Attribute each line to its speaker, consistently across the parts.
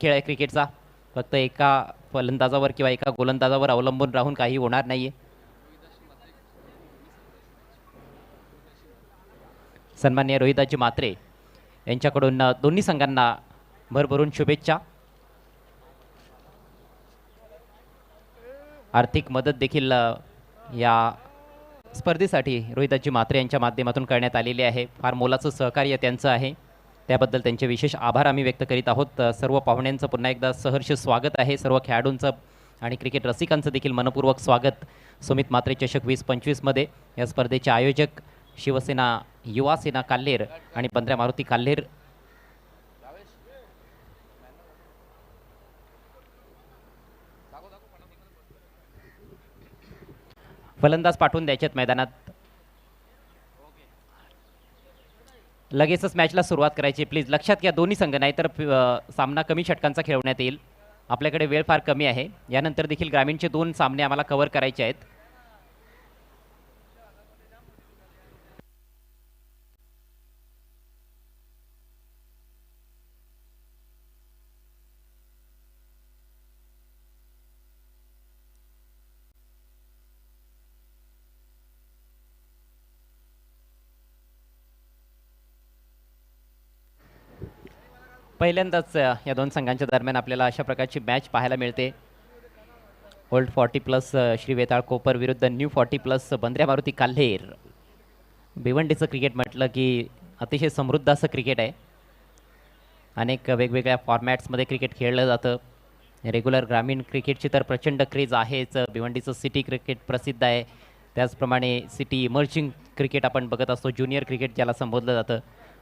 Speaker 1: खेळ आहे क्रिकेटचा. फक्त एका फलंदाजावर किंवा एका गोलंदाजावर अवलंबून राहून काही होणार नाहीये. सन्माननीय रोहिदाजी म्हात्रे यांच्याकडून दोन्ही संघांना भरभरून शुभेच्छा. आर्थिक मदत देखील या स्पर्धेसाठी रोहिदाजी म्हात्रे यांच्या माध्यमातून करण्यात आलेली आहे. फार मोलाचं सहकार्य त्यांचं आहे, त्याबद्दल त्यांचे विशेष आभार आम्ही व्यक्त करीत आहोत. सर्व पाहुण्यांचं पुन्हा एकदा सहर्ष स्वागत आहे. सर्व खेळाडूंचं आणि क्रिकेट रसिकांचं देखील मनपूर्वक स्वागत सुमित म्हात्रे चषक 2025मध्ये. या स्पर्धेचे आयोजक शिवसेना युवा सेना काल्हेर आणि पंधरा मारुती काल्हेर. फलंदाज पाठवून द्यायच्यात मैदानात. लगेचच मॅचला सुरुवात करायची. प्लीज लक्षात घ्या दोन्ही संघ, नाही तर सामना कमी षटकांचा खेळवण्यात येईल. आपल्याकडे वेळ फार कमी आहे. यानंतर देखील ग्रामीणचे 2 सामने आम्हाला कव्हर करायचे आहेत. पहिल्यांदाच या 2 संघांच्या दरम्यान आपल्याला अशा प्रकारची मॅच पाहायला मिळते. ओल्ड 40+ श्री वेताळ कोपर विरुद्ध न्यू 40+ बंद्र्या मारुती काल्हेर. भिवंडीचं क्रिकेट म्हटलं की अतिशय समृद्ध असं क्रिकेट आहे. अनेक वेगवेगळ्या फॉर्मॅट्समध्ये क्रिकेट खेळलं जातं. रेग्युलर ग्रामीण क्रिकेटची तर प्रचंड क्रेज आहेच. भिवंडीचं सिटी क्रिकेट प्रसिद्ध आहे. त्याचप्रमाणे सिटी इमर्जिंग क्रिकेट आपण बघत असतो. ज्युनियर क्रिकेट ज्याला संबोधलं जातं.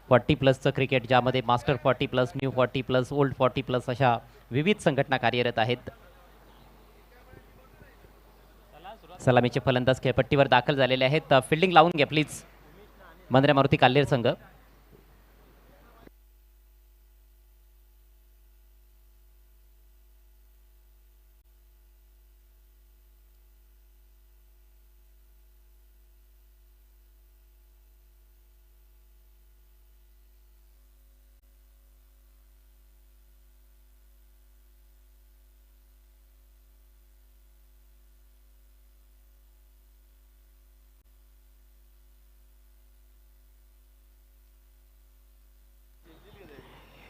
Speaker 1: 40+चं क्रिकेट, ज्यामध्ये मास्टर 40+, न्यू 40+, ओल्ड 40+ अशा विविध संघटना कार्यरत आहेत. सलामीचे फलंदाज खेळपट्टीवर दाखल झालेले आहेत. फिल्डिंग लावून घ्या प्लीज बंद्र्या मारुती काल्हेर संघ.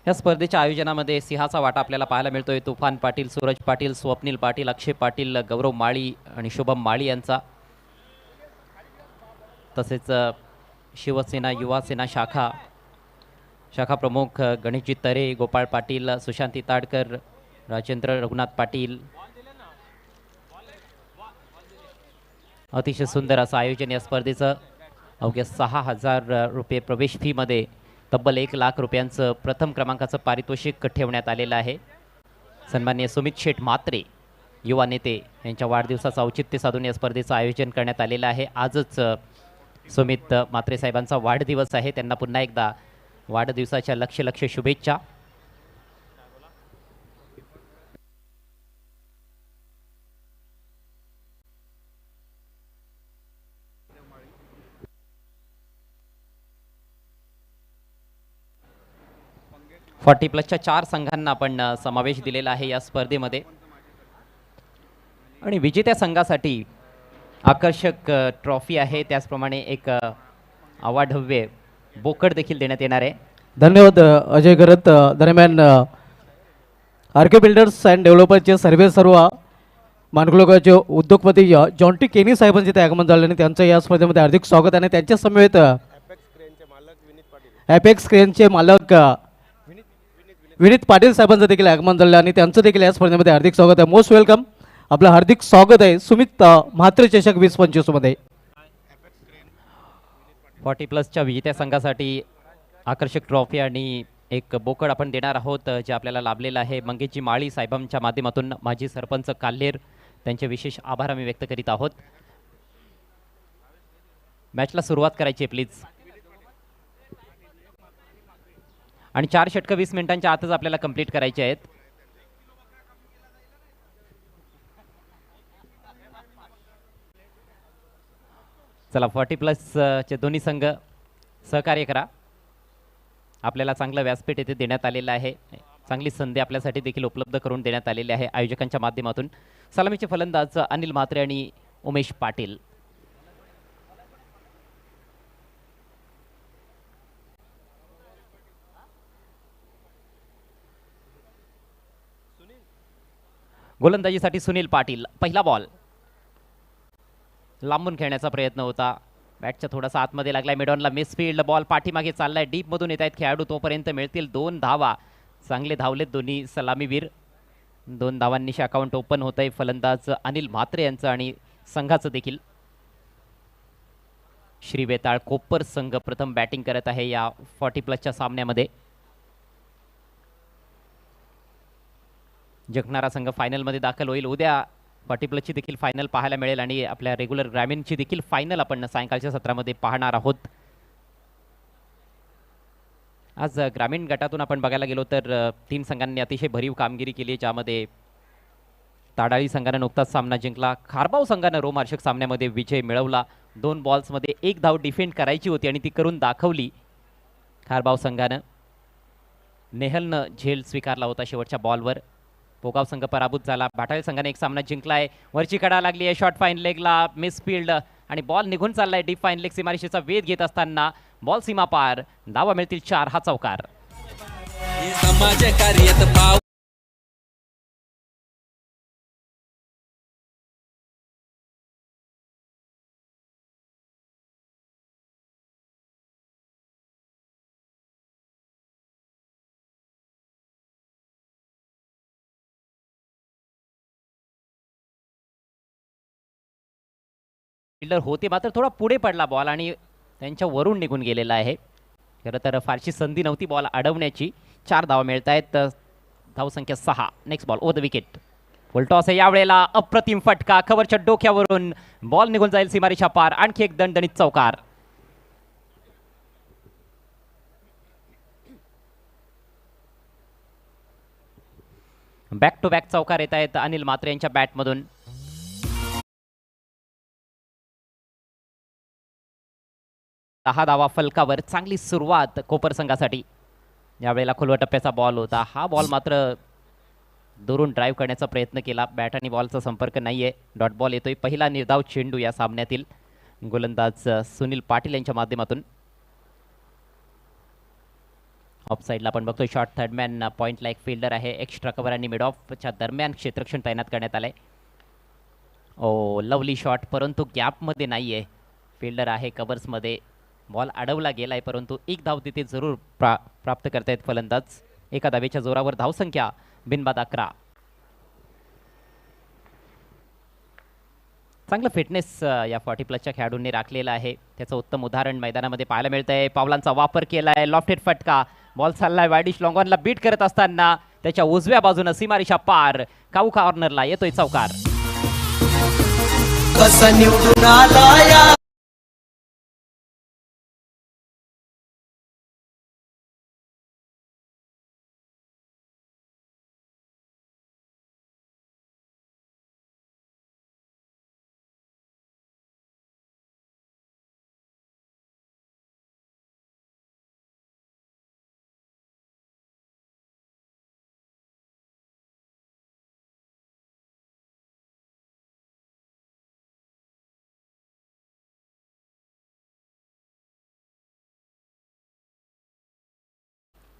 Speaker 1: या स्पर्धेच्या आयोजनामध्ये सिंहाचा वाटा आपल्याला पाहायला मिळतोय. तुफान पाटील, सूरज पाटील, स्वप्नील पाटील, अक्षय पाटील, गौरव माळी आणि शुभम माळी यांचा. तसेच शिवसेना युवा सेना शाखा प्रमुख गणेशजी तरे, गोपाळ पाटील, सुशांती ताडकर, राजेंद्र रघुनाथ पाटील. अतिशय सुंदर असं आयोजन या स्पर्धेचं. अवघ्या 6,000 रुपये प्रवेश फीमध्ये तब्बल 1 लाख रुपयांचं प्रथम क्रमांकाचं पारितोषिक ठेवण्यात आलेलं आहे. सन्माननीय सुमित शेठ म्हात्रे युवा नेते यांच्या वाढदिवसाचं औचित्य साधून या स्पर्धेचं आयोजन करण्यात आलेलं आहे. आजच सुमित म्हात्रे साहेबांचा वाढदिवस आहे. त्यांना पुन्हा एकदा वाढदिवसाच्या लक्ष शुभेच्छा. +च्या 4 संघांना आपण समावेश दिलेला आहे या स्पर्धेमध्ये. आणि विजेत्या संघासाठी आकर्षक ट्रॉफी आहे. त्याचप्रमाणे एक अवाढव्य बोकड देखील देण्यात येणार आहे.
Speaker 2: धन्यवाद अजय गरत. दरम्यान आरके बिल्डर्स अँड डेव्हलपर्सचे सर्व मानकुलोकाचे उद्योगपती जॉन्टी केनी साहेबांचे ते आगमन झाले आणि त्यांचं या स्पर्धेमध्ये हार्दिक स्वागत. आणि त्यांच्या समवेत ॲपेक्स क्रेनचे मालक विनीत पाटील साहेबांचं देखील आगमन झालं आणि त्यांचं देखील या स्पर्धेमध्ये हार्दिक स्वागत आहे. Most welcome. आपलं हार्दिक स्वागत आहे सुमित म्हात्रे चषक 2025 मध्ये.
Speaker 1: 40+च्या विजेत्या संघासाठी आकर्षक ट्रॉफी आणि एक बोकड आपण देणार आहोत, जे आपल्याला लाभलेलं आहे. मंगेशजी माळी साहेबांच्या माध्यमातून माजी सरपंच काल्हेर, त्यांचे विशेष आभार आम्ही व्यक्त करीत आहोत. मॅचला सुरुवात करायची प्लीज. आणि 4 षटकं 20 मिनिटांच्या आतच आपल्याला कंप्लीट करायचे आहेत. चला 40+चे दोन्ही संघ सहकार्य करा. आपल्याला चांगलं व्यासपीठ येथे देण्यात आलेलं आहे. चांगली संधी आपल्यासाठी देखील उपलब्ध करून देण्यात आलेली आहे आयोजकांच्या माध्यमातून. सलामीचे फलंदाज अनिल म्हात्रे आणि उमेश पाटील. गोलंदाजीसाठी सुनील पाटील. पहिला बॉल लांबून खेळण्याचा प्रयत्न होता, बॅटच्या थोडासा आतमध्ये लागलाय, मिडॉनला मिसफील्ड. बॉल पाठीमागे चाललाय, डीप मधून येत आहेत खेळाडू, तोपर्यंत मिळतील 2 धावा. चांगले धावलेत दोन्ही सलामीवीर. 2 धावांनी अकाउंट ओपन होत आहे फलंदाज अनिल म्हात्रे यांचं आणि संघाचं देखील. श्री वेताळ कोपर संघ प्रथम बॅटिंग करत आहे या 40+ सामन्यामध्ये. जगणारा संघ फायनलमध्ये दाखल होईल. उद्या 40+ देखील फायनल पाहायला मिळेल आणि आपल्या रेग्युलर ग्रामीणची देखील फायनल आपण सायंकाळच्या सत्रामध्ये पाहणार आहोत. आज ग्रामीण गटातून आपण बघायला गेलो तर 3 संघांनी अतिशय भरीव कामगिरी केली, ज्यामध्ये ताडाळी संघानं नुकताच सामना जिंकला. खारबाव संघानं रोमहर्षक सामन्यामध्ये विजय मिळवला. 2 बॉल्समध्ये 1 धाव डिफेंड करायची होती आणि ती करून दाखवली खारबाव संघानं. नेहलनं झेल स्वीकारला होता शेवटच्या बॉलवर. पोगाव संघ पराभूत झाला. भाटाळी संघाने एक सामना जिंकलाय. वरची कडा लागली आहे, शॉर्ट फाईन लेगला मिसफील्ड आणि बॉल निघून चाललाय डीप फाईन लेग. सीमारेषेचा वेध घेत असताना बॉल सीमा पार. धावा मिळतील 4. हा चौकार. फिल्डर होते मात्र थोडा पुढे पडला बॉल आणि त्यांच्या वरून निघून गेलेला आहे. खरं तर फारशी संधी नव्हती बॉल अडवण्याची. 4 धावा मिळत आहेत. धावसंख्या 6. Next ball over the wicket. Full toss आहे यावेळेला. अप्रतिम फटका, कव्हरच्या डोक्यावरून बॉल निघून जाईल सीमारेषा पार. आणखी एक दणदणीत चौकार. बॅक टू बॅक चौकार येत आहेत अनिल म्हात्रे यांच्या बॅटमधून. दहा धावा फलकावर. चांगली सुरुवात कोपर संघासाठी. यावेळेला खुलवा टप्प्याचा बॉल होता. हा बॉल मात्र दुरून ड्राईव्ह करण्याचा प्रयत्न केला. बॅट आणि बॉलचा संपर्क नाहीये. डॉट बॉल येतोय. पहिला निर्धाव चेंडू या सामन्यातील गोलंदाज सुनील पाटील यांच्या माध्यमातून. ऑफ साईडला आपण बघतोय शॉर्ट थर्डमॅन पॉइंटला एक फिल्डर आहे. एक्स्ट्रा कव्हर आणि मिड ऑफच्या दरम्यान क्षेत्ररक्षण तैनात करण्यात आलंय. ओ लवली शॉट, परंतु गॅपमध्ये नाहीये. फिल्डर आहे कव्हर्समध्ये. बॉल अडवला गेलाय परंतु 1 धाव तिथे जरूर प्राप्त करतायत फलंदाज. 1 धावेच्या जोरावर धावसंख्या बिनबाद 11. चांगलं फिटनेस या 40+ खेळाडूंनी राखलेलं आहे. त्याचं उत्तम उदाहरण मैदानामध्ये पाहायला मिळतंय. पावलांचा वापर केलाय. लॉफ्टेड फटका. बॉल चाललाय वायडिश लॉंगॉनला बीट करत असताना त्याच्या उजव्या बाजूनं सीमारेषा पार. काऊ कॉर्नरला येतोय चौकार.
Speaker 3: कसा निवडून आला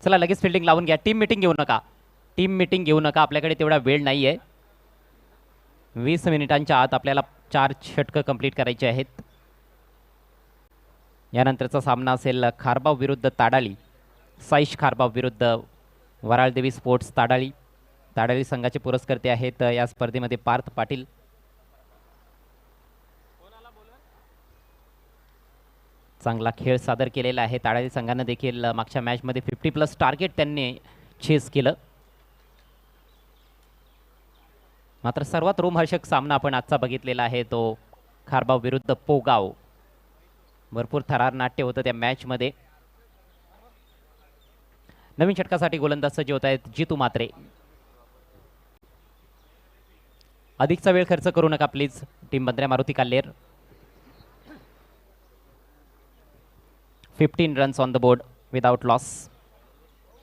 Speaker 1: चला लगेच फिल्डिंग लावून घ्या. टीम मीटिंग घेऊ नका. टीम मीटिंग घेऊ नका. आपल्याकडे तेवढा वेळ नाही आहे. 20 मिनिटांच्या आत आपल्याला 4 षटकं कंप्लीट करायचे आहेत. यानंतरचा सामना असेल खारबाव विरुद्ध ताडाळी. साईश खारबाव विरुद्ध वराळदेवी स्पोर्ट्स ताडाळी. ताडाळी संघाचे पुरस्कर्ते आहेत या स्पर्धेमध्ये पार्थ पाटील. चांगला खेळ सादर केलेला आहे. ताडाळी संघानं देखील मागच्या मॅचमध्ये 50+ टार्गेट त्यांनी चेस केलं. मात्र सर्वात रोमहर्षक सामना आपण आजचा बघितलेला आहे तो खारबाव विरुद्ध पोगाव. भरपूर थरार नाट्य होतं त्या मॅचमध्ये. नवीन षटकासाठी गोलंदाज सज्ज होत आहेत जितू म्हात्रे. अधिकचा वेळ खर्च करू नका प्लीज. टीम बंद्र्या Maruti Kalher. 15 runs on the board without loss.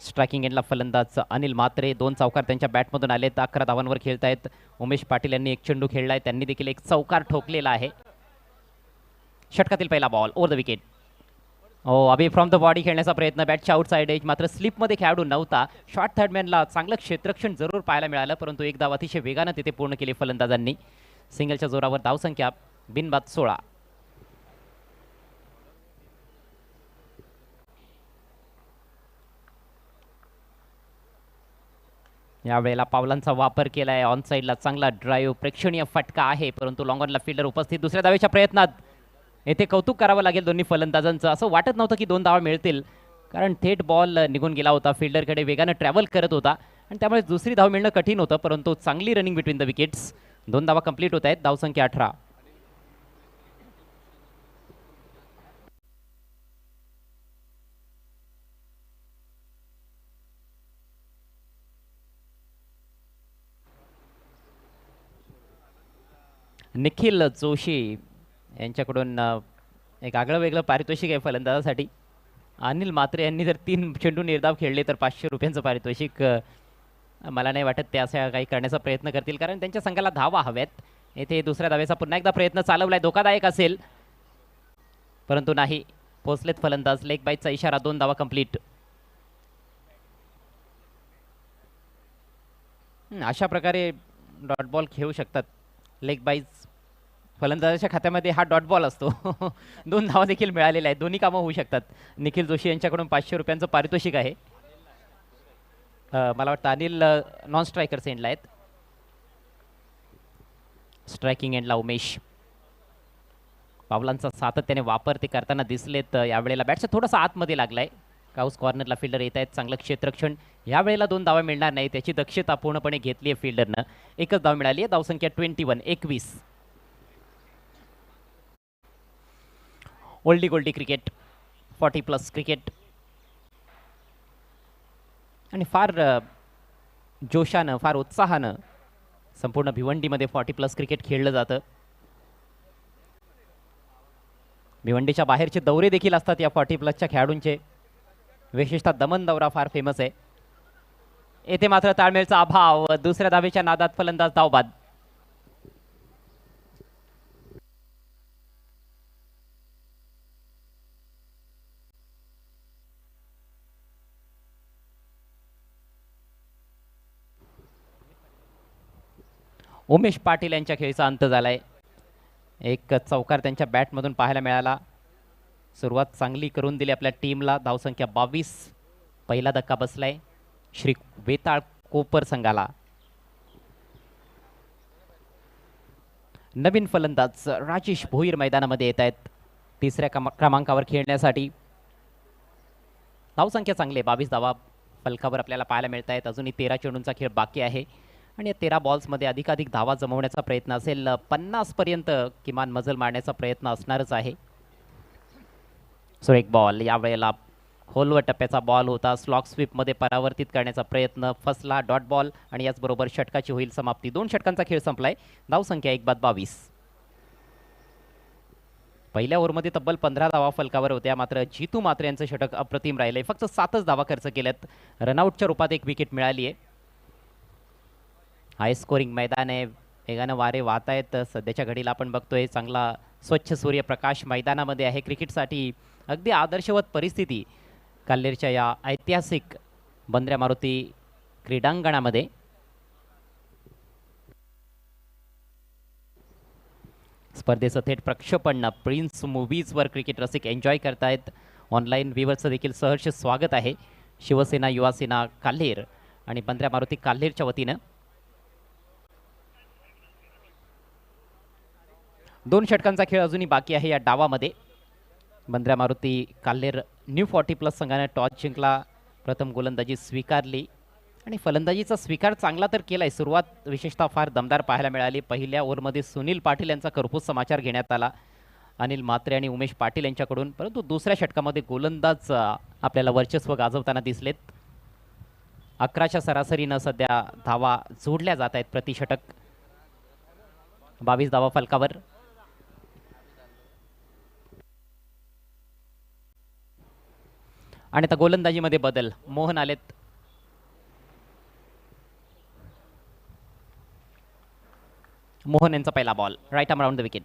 Speaker 1: Striking एंडला फलंदाज अनिल म्हात्रे, 2 चौकार त्यांच्या बॅटमधून आलेत. 11 धावांवर खेळतायत. उमेश पाटील यांनी एक चेंडू खेळलाय, त्यांनी देखील एक चौकार ठोकलेला आहे. षटकातील पहिला ball over the wicket. Abhi from the body खेळण्याचा प्रयत्न, बॅटच्या आउटसाइड एज, मात्र स्लिपमध्ये खेळाडू नव्हता. शॉर्ट थर्डमॅनला चांगलं क्षेत्ररक्षण जरूर पाहायला मिळालं, परंतु एक धाव अतिशय वेगानं तिथे पूर्ण केली फलंदाजांनी. सिंगलच्या जोरावर धावसंख्या बिनबाद 16. यावेळेला पावलांचा वापर केलाय. ऑन साईडला चांगला ड्राईव्ह, प्रेक्षणीय फटका आहे, परंतु लॉंग ऑनला फिल्डर उपस्थित. दुसऱ्या धावेच्या प्रयत्नात येथे कौतुक करावं लागेल दोन्ही फलंदाजांचं. असं वाटत नव्हतं की 2 धावा मिळतील, कारण थेट बॉल निघून गेला होता, फिल्डरकडे वेगानं ट्रॅव्हल करत होता आणि त्यामुळे दुसरी धाव मिळणं कठीण होतं, परंतु चांगली रनिंग बिटवीन द विकेट्स. 2 धावा कंप्लीट होत आहेत. धावसंख्या 18. निखिल जोशी यांच्याकडून एक आगळं वेगळं पारितोषिक आहे फलंदाजासाठी. अनिल म्हात्रे यांनी जर 3 चेंडू निर्धाव खेळले तर 500 रुपयांचं पारितोषिक. मला नाही वाटत ते असं काही करण्याचा प्रयत्न करतील, कारण त्यांच्या संघाला धावा हव्यात. येथे दुसऱ्या धावेचा पुन्हा एकदा प्रयत्न चालवलाय, धोकादायक असेल, परंतु नाही, पोचलेत फलंदाज. लेग बाईटचा इशारा. 2 धावा कंप्लीट. अशा प्रकारे डॉट बॉल खेळू शकतात लेग बाईज. फलंदाजाच्या खात्यामध्ये हा डॉट बॉल असतो. 2 धावा देखील मिळालेल्या आहेत. दोन्ही कामं होऊ शकतात. निखिल जोशी यांच्याकडून 500 रुपयांचं पारितोषिक आहे. मला वाटतं अनिल नॉन स्ट्रायकर एंडला आहेत. स्ट्रायकिंग एंडला उमेश. पावलांचा सातत्याने वापर ते करताना दिसलेत. यावेळेला बॅटचा थोडासा आतमध्ये लागलाय. काउस कॉर्नरला फिल्डर येत आहेत. चांगलं क्षेत्ररक्षण. यावेळेला 2 धावा मिळणार नाही, त्याची दक्षता पूर्णपणे घेतली आहे फिल्डरनं. एकच धाव मिळाली आहे. धावसंख्या 21. ओल्डी गोल्डी क्रिकेट, 40+ क्रिकेट, आणि फार जोशानं, फार उत्साहानं संपूर्ण भिवंडीमध्ये 40+ क्रिकेट खेळलं जातं. भिवंडीच्या बाहेरचे दौरे देखील असतात या 40+च्या खेळाडूंचे. विशेषतः दमन दौरा फार फेमस आहे. येथे मात्र ताळमेळचा अभाव. दुसऱ्या धावेच्या नादात फलंदाज धावबाद. उमेश पाटील यांच्या खेळीचा अंत झालाय. एक चौकार त्यांच्या बॅटमधून पाहायला मिळाला. सुरुवात चांगली करून दिली आपल्या टीमला. धावसंख्या 22. पहिला धक्का बसलाय श्री वेताळ कोपर संघाला. नवीन फलंदाज राजेश भोईर मैदानामध्ये येत आहेत 3ऱ्या क्रमांकावर खेळण्यासाठी. धावसंख्या चांगली, 22 धावा फलकावर आपल्याला पाहायला मिळत आहेत. अजूनही 13 चेंडूंचा खेळ बाकी आहे आणि या 13 बॉल्समध्ये अधिकाधिक धावा जमवण्याचा प्रयत्न असेल. 50 पर्यंत किमान मजल मारण्याचा प्रयत्न असणारच आहे. सो एक बॉल यावेळेला खोलवर टप्प्याचा बॉल होता. स्लॉक स्वीपमध्ये परावर्तित करण्याचा प्रयत्न फसला. डॉट बॉल आणि याचबरोबर षटकाची होईल समाप्ती. 2 षटकांचा खेळ संपलाय. धावसंख्या 1/22. पहिल्या ओव्हरमध्ये तब्बल 15 धावा फलकावर होत्या, मात्र जितू म्हात्रे यांचं षटक अप्रतिम राहिलंय. फक्त 7च धावा खर्च केल्यात. रनआउटच्या रूपात 1 विकेट मिळाली आहे. हाय स्कोरिंग मैदान आहे. वेगानं वारे वाहत आहेत. सध्याच्या घडीला आपण बघतोय चांगला स्वच्छ सूर्यप्रकाश मैदानामध्ये आहे. क्रिकेटसाठी अगदी आदर्शवत परिस्थिती काल्हेरच्या या ऐतिहासिक बंद्र्या मारुती क्रीडांगणामध्ये. स्पर्धेचं थेट प्रक्षेपण प्रिन्स मूव्हीजवर क्रिकेट रसिक एन्जॉय करतायत. ऑनलाईन व्ह्यूवर्सचं देखील सहर्ष स्वागत आहे. शिवसेना युवासेना काल्हेर आणि बंद्र्या मारुती काल्हेरच्या वतीनं. 2 षटकांचा खेळ अजूनही बाकी आहे या डावामध्ये. बंद्र्या मारुती काल्हेर न्यू 40+ संघाने टॉस जिंकला. प्रथम गोलंदाजी स्वीकारली आणि फलंदाजीचा स्वीकार चांगला तर केलाय. सुरुवात विशेषतः फार दमदार पाहायला मिळाली. पहिल्या ओव्हरमध्ये सुनील पाटील यांचा कर्पूस समाचार घेण्यात आला अनिल म्हात्रे आणि उमेश पाटील यांच्याकडून, परंतु दुसऱ्या षटकामध्ये गोलंदाज आपल्याला वर्चस्व गाजवताना दिसलेत. 11च्या सरासरीनं सध्या धावा जोडल्या जात आहेत प्रति षटक. 22 धावा फलकावर. आणि आता गोलंदाजीमध्ये बदल. मोहन आलेत. मोहन यांचा पहिला ball right arm round the wicket.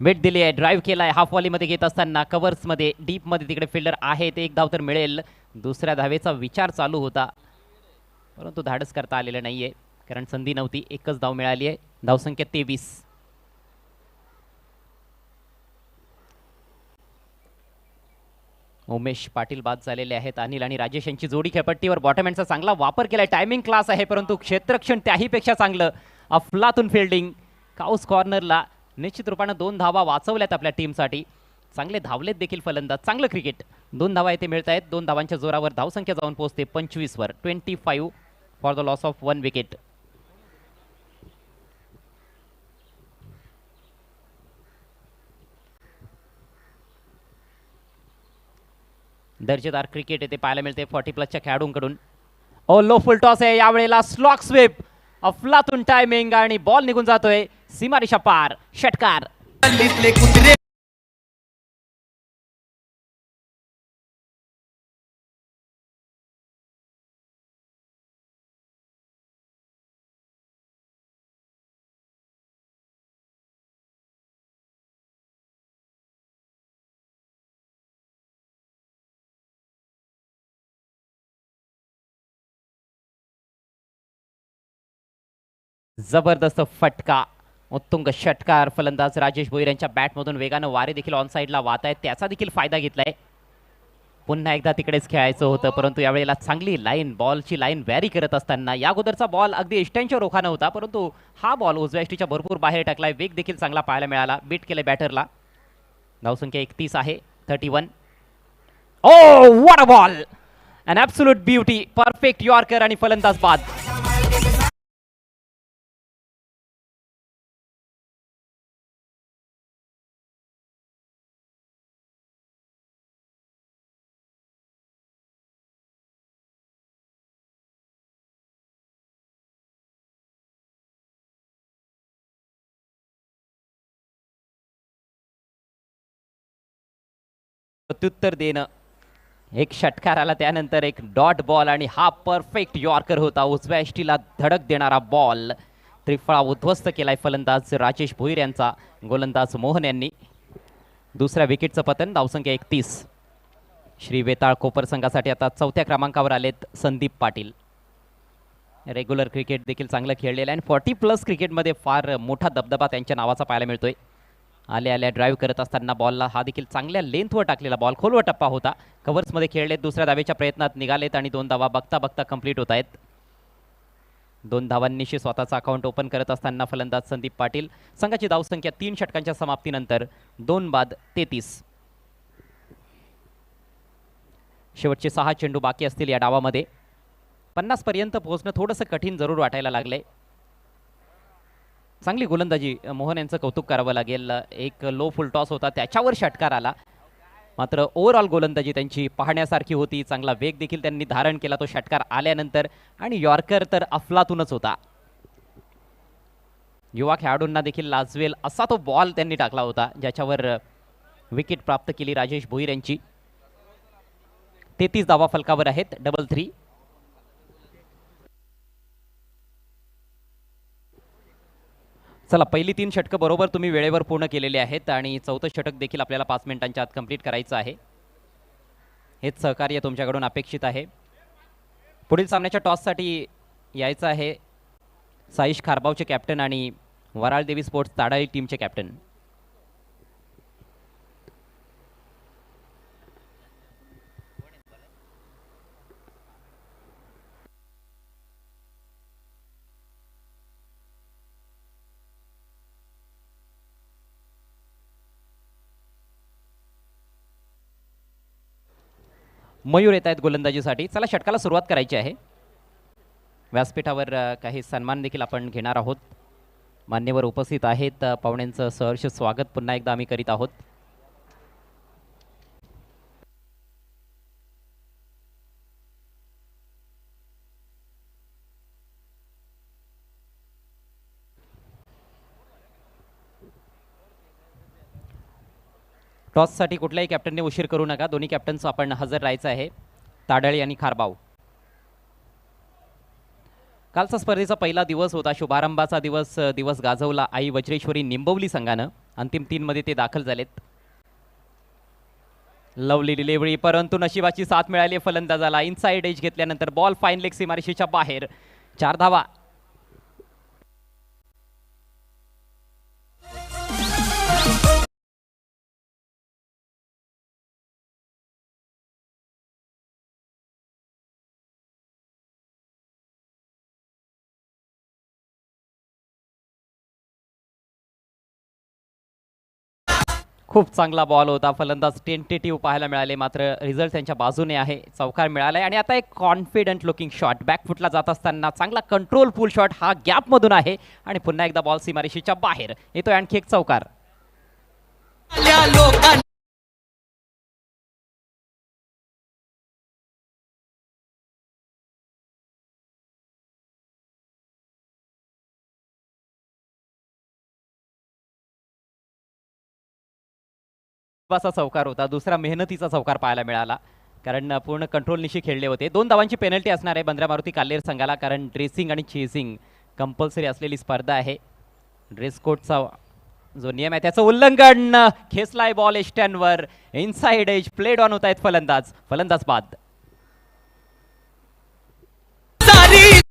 Speaker 1: Mid दिली आहे, ड्राईव्ह केलाय, हाफ वॉलीमध्ये घेत असताना कव्हर्समध्ये डीपमध्ये तिकडे फिल्डर आहे, ते एक धाव तर मिळेल. दुसऱ्या धावेचा विचार चालू होता परंतु धाडस करता आलेलं नाहीये कारण संधी नव्हती. एकच धाव मिळाली आहे. धावसंख्या 23. उमेश पाटील बाद झालेले आहेत. अनिल आणि राजेश यांची जोडी खेळपट्टीवर. बॉटमहँडचा चांगला वापर केलाय, टायमिंग क्लास आहे परंतु क्षेत्रक्षण त्याहीपेक्षा चांगलं. अफलातून फिल्डिंग. काउस कॉर्नरला निश्चित रूपानं 2 धावा वाचवल्यात आपल्या टीमसाठी. चांगले धावलेत देखील फलंदाज. चांगलं क्रिकेट. 2 धावा येथे मिळत आहेत. 2 धावांच्या जोरावर धावसंख्या जाऊन पोहोचते 25 वर. 25 for the loss of 1 wicket. दर्जेदार क्रिकेट येथे पाहायला मिळते 40+ खेळाडूंकडून. ओ लो फुल टॉस आहे यावेळेला. Slog sweep. अफलातून टायमिंग आणि बॉल निघून जातोय सीमारेषा पार. षटकार.
Speaker 3: गल्लीतले कुत्रे
Speaker 1: जबरदस्त फटका. उत्तुंग षटकार. फलंदाज राजेश भोईर यांच्या बॅटमधून वेगानं वारे देखील ऑन साईडला वाहत आहेत, त्याचा देखील फायदा घेतलाय. पुन्हा एकदा तिकडेच खेळायचं होतं परंतु यावेळेला चांगली लाईन, बॉलची लाईन व्हॅरी करत असताना या अगोदरचा बॉल अगदी इष्टांच्या रोखा नव्हता परंतु हा बॉल उजव्या इष्टीच्या भरपूर बाहेर टाकलाय. वेग देखील चांगला पाहायला मिळाला. बीट केले बॅटरला. धावसंख्या 31 आहे. 31. Oh what a ball. An absolute beauty. Perfect yorker आणि फलंदाज बाद. प्रत्युत्तर देणं. एक षटकार आला त्यानंतर एक डॉट बॉल आणि हा परफेक्ट यॉर्कर होता. उजव्या इष्टीला धडक देणारा बॉल. त्रिफळा उद्ध्वस्त केलाय फलंदाज राजेश भोईर यांचा. गोलंदाज मोहन यांनी. दुसऱ्या विकेटचं पतन. धावसंख्या 31. श्री वेताळ कोपर संघासाठी आता 4थ्या क्रमांकावर आलेत संदीप पाटील. रेग्युलर क्रिकेट देखील चांगलं खेळलेलं आहे आणि 40+ क्रिकेटमध्ये फार मोठा दबदबा त्यांच्या नावाचा पाहायला मिळतोय. आल्या आल्या ड्राईव्ह करत असताना बॉलला हा देखील चांगल्या लेंथवर टाकलेला बॉल. खोलवर टप्पा होता. कव्हर्समध्ये खेळलेत. दुसऱ्या धावेच्या प्रयत्नात निघालेत आणि 2 धावा बघता बघता कंप्लीट होत आहेत. 2 धावांनीशी स्वतःचा अकाउंट ओपन करत असताना फलंदाज संदीप पाटील. संघाची धावसंख्या 3 षटकांच्या समाप्तीनंतर 2 बाद 33. शेवटचे 6 चेंडू बाकी असतील या डावामध्ये. 50 पर्यंत पोहोचणं थोडंसं कठीण जरूर वाटायला लागलंय. चांगली गोलंदाजी. मोहन यांचं कौतुक करावं लागेल. एक लो फुल टॉस होता, त्याच्यावर षटकार आला. मात्र ओव्हरऑल गोलंदाजी त्यांची पाहण्यासारखी होती. चांगला वेग देखील त्यांनी धारण केला तो षटकार आल्यानंतर आणि यॉर्कर तर अफलातूनच होता. युवा खेळाडूंना देखील लाजवेल असा तो बॉल त्यांनी टाकला होता ज्याच्यावर विकेट प्राप्त केली राजेश भोईर यांची. 33 धावा फलकावर आहेत. 3-3. चला, पहिली 3 षटकं बरोबर तुम्ही वेळेवर पूर्ण केलेली आहेत आणि 4थं षटक देखील आपल्याला 5 मिनिटांच्या आत कंप्लीट करायचं आहे. हेच सहकार्य तुमच्याकडून अपेक्षित आहे. पुढील सामन्याच्या टॉससाठी यायचं आहे साईश खारबावचे कॅप्टन आणि वराळ देवी स्पोर्ट्स ताडाळी टीमचे कॅप्टन. मयूर येत आहेत गोलंदाजीसाठी. चला, षटकाला सुरुवात करायची आहे. व्यासपीठावर काही सन्मान देखील आपण घेणार आहोत. मान्यवर उपस्थित आहेत. पाहुण्यांचं सहर्ष स्वागत पुन्हा एकदा आम्ही करीत आहोत. टॉससाठी कुठल्याही कॅप्टनने उशीर करू नका. दोन्ही कॅप्टन्स आपण हजर राहायचं आहे, ताडळी आणि खारबाव. कालचा स्पर्धेचा पहिला दिवस होता, शुभारंभाचा दिवस गाजवला आई वज्रेश्वरी निंबवली संघानं. अंतिम 3 मध्ये ते दाखल झालेत. लवली डिलिव्हरी, परंतु नशिबाची साथ मिळाली फलंदाजाला. इनसाइड एज घेतल्यानंतर बॉल फाईन लेग सीमारेषेच्या बाहेर. 4 धावा. खूप चांगला बॉल होता. फलंदाज टेंटेटिव्ह पाहायला मिळाले, मात्र रिझल्ट त्यांच्या बाजूने आहे. चौकार मिळालाय आणि आता एक कॉन्फिडंट लुकिंग शॉट बॅकफुटला जात असताना चांगला कंट्रोल पुल शॉट हा गॅपमधून आहे आणि पुन्हा एकदा बॉल सीमारेषेच्या बाहेर येतोय. आणखी एक चौकार.
Speaker 3: लोकांना
Speaker 1: असा चौकार होता. दुसरा मेहनतीचा चौकार पाहायला मिळाला, कारण पूर्ण कंट्रोलनिशी खेळले होते. 2 धावांची पेनल्टी असणार आहे बंद्रा मारुती काल्हेर संघाला, कारण ड्रेसिंग आणि चेसिंग कंपल्सरी असलेली स्पर्धा आहे. ड्रेस कोडचा जो नियम आहे त्याचं उल्लंघन. खेचलाय बॉल एष्ट्यांवर. इनसाइड एज प्लेड ऑन होत आहेत फलंदाज बाद.
Speaker 3: सारी